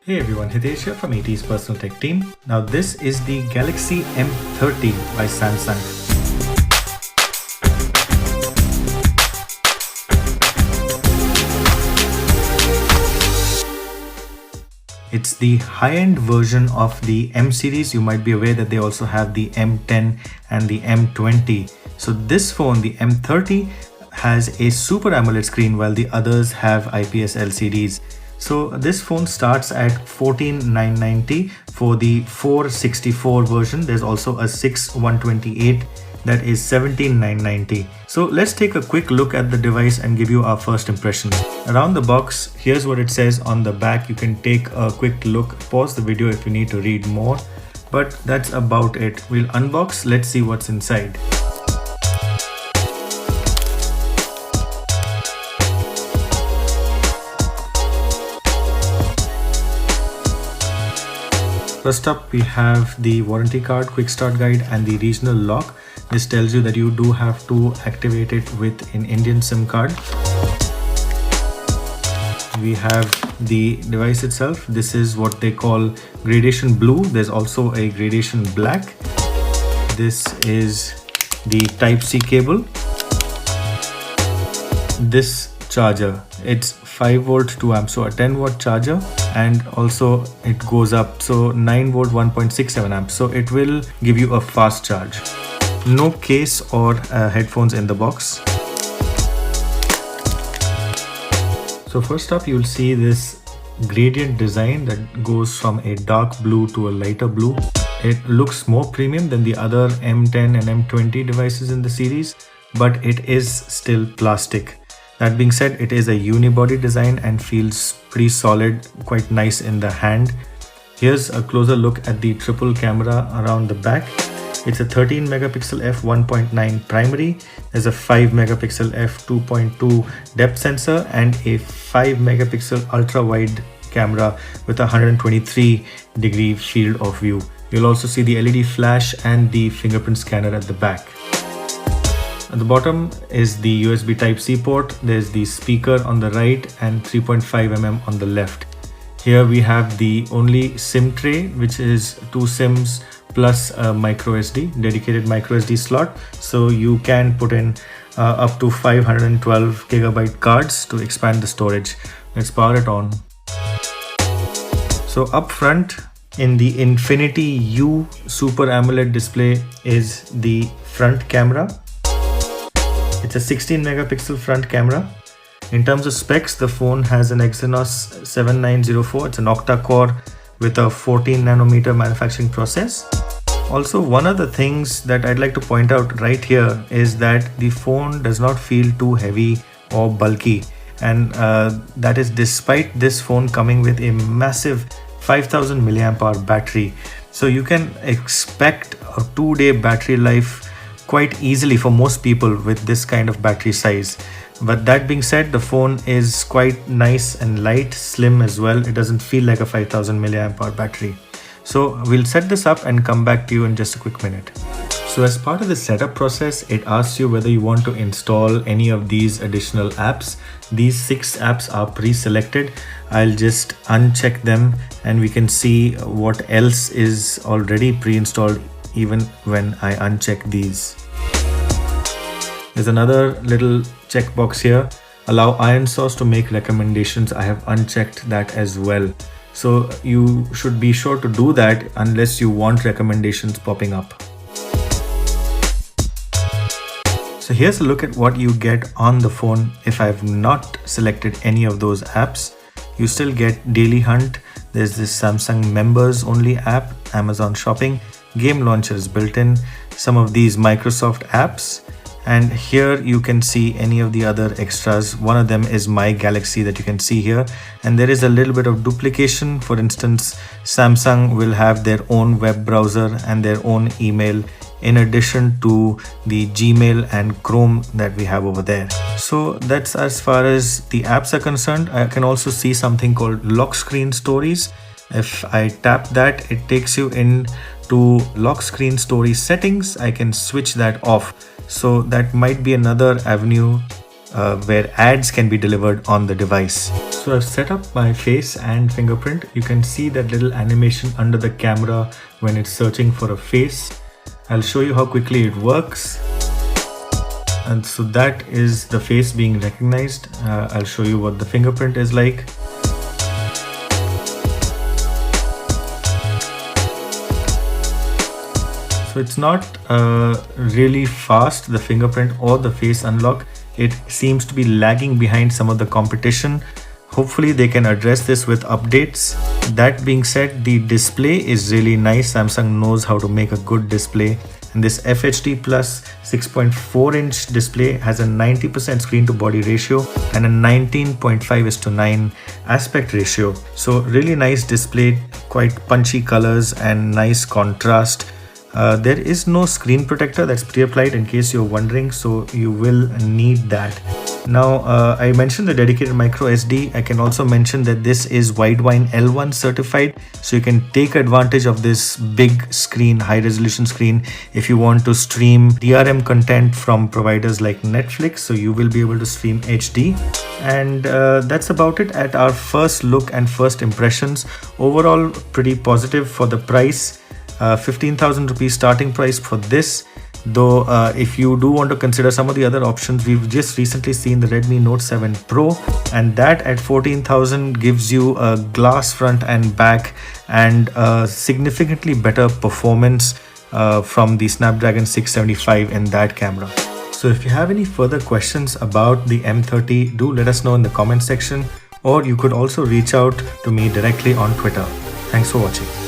Hey everyone, Hitesh here from AT's personal tech team. Now this is the Galaxy M30 by Samsung. It's the high-end version of the M series. You might be aware that they also have the M10 and the M20. So this phone, the M30, has a Super AMOLED screen while the others have IPS LCDs. So this phone starts at 14,990 for the 464 version. There's also a 6128 that is 17,990. So let's take a quick look at the device and give you our first impression. Around the box, here's what it says on the back. You can take a quick look, pause the video if you need to read more, but that's about it. We'll unbox, let's see what's inside. First up, we have the warranty card, quick start guide and the regional lock. This tells you that you do have to activate it with an Indian SIM card. We have the device itself. This is what they call gradation blue. There's also a gradation black. This is the Type-C cable. This charger, it's 5 volt 2 amp, so a 10 watt charger, and also it goes up, so 9 volt 1.67 amps, so it will give you a fast charge. No case or headphones in the box. So first up, you'll see this gradient design that goes from a dark blue to a lighter blue. It looks more premium than the other M10 and M20 devices in the series, but it is still plastic. That being said, it is a unibody design and feels pretty solid, quite nice in the hand. Here's a closer look at the triple camera around the back. It's a 13 megapixel f1.9 primary. There's a 5 megapixel f2.2 depth sensor and a 5 megapixel ultra wide camera with a 123-degree field of view. You'll also see the LED flash and the fingerprint scanner at the back. At the bottom is the USB Type-C port. There's the speaker on the right and 3.5mm on the left. Here we have the only SIM tray, which is 2 SIMs plus a micro SD, dedicated micro SD slot. So you can put in up to 512 gigabyte cards to expand the storage. Let's power it on. So up front in the Infinity U Super AMOLED display is the front camera. It's a 16 megapixel front camera. In terms of specs, the phone has an Exynos 7904. It's an octa core with a 14 nanometer manufacturing process. Also, one of the things that I'd like to point out right here is that the phone does not feel too heavy or bulky. And that is despite this phone coming with a massive 5000 milliamp hour battery. So you can expect a 2-day battery life quite easily for most people with this kind of battery size. But that being said, the phone is quite nice and light, slim as well. It doesn't feel like a 5000 milliamp hour battery. So we'll set this up and come back to you in just a quick minute. So as part of the setup process, it asks you whether you want to install any of these additional apps. These 6 apps are pre-selected. I'll just uncheck them and we can see what else is already pre-installed even when I uncheck these. There's another little checkbox here. Allow Iron Source to make recommendations. I have unchecked that as well. So you should be sure to do that unless you want recommendations popping up. So here's a look at what you get on the phone if I've not selected any of those apps. You still get Daily Hunt. There's this Samsung Members Only app, Amazon Shopping, Game Launcher is built in, some of these Microsoft apps, and here you can see any of the other extras. One of them is My Galaxy that you can see here, and there is a little bit of duplication. For instance, Samsung will have their own web browser and their own email in addition to the Gmail and Chrome that we have over there. So that's as far as the apps are concerned. I can also see something called lock screen stories. If I tap that, it takes you in to lock screen story settings. I can switch that off. So that might be another avenue where ads can be delivered on the device. So I've set up my face and fingerprint. You can see that little animation under the camera when it's searching for a face. I'll show you how quickly it works. And so that is the face being recognized. I'll show you what the fingerprint is like. So it's not really fast, the fingerprint or the face unlock. It seems to be lagging behind some of the competition. Hopefully they can address this with updates. That being said, the display is really nice. Samsung knows how to make a good display. And this FHD Plus 6.4-inch display has a 90% screen to body ratio and a 19.5:9 aspect ratio. So really nice display, quite punchy colors and nice contrast. There is no screen protector that's pre-applied in case you're wondering, so you will need that. Now, I mentioned the dedicated micro SD. I can also mention that this is Widevine L1 certified, so you can take advantage of this big screen, high resolution screen, if you want to stream DRM content from providers like Netflix. So you will be able to stream HD. And that's about it at our first look and first impressions. Overall, pretty positive for the price. 15,000 rupees starting price for this. Though if you do want to consider some of the other options, we've just recently seen the Redmi Note 7 Pro, and that at 14,000 gives you a glass front and back and significantly better performance from the Snapdragon 675 in that camera. So if you have any further questions about the M30, do let us know in the comment section, or you could also reach out to me directly on Twitter. Thanks for watching.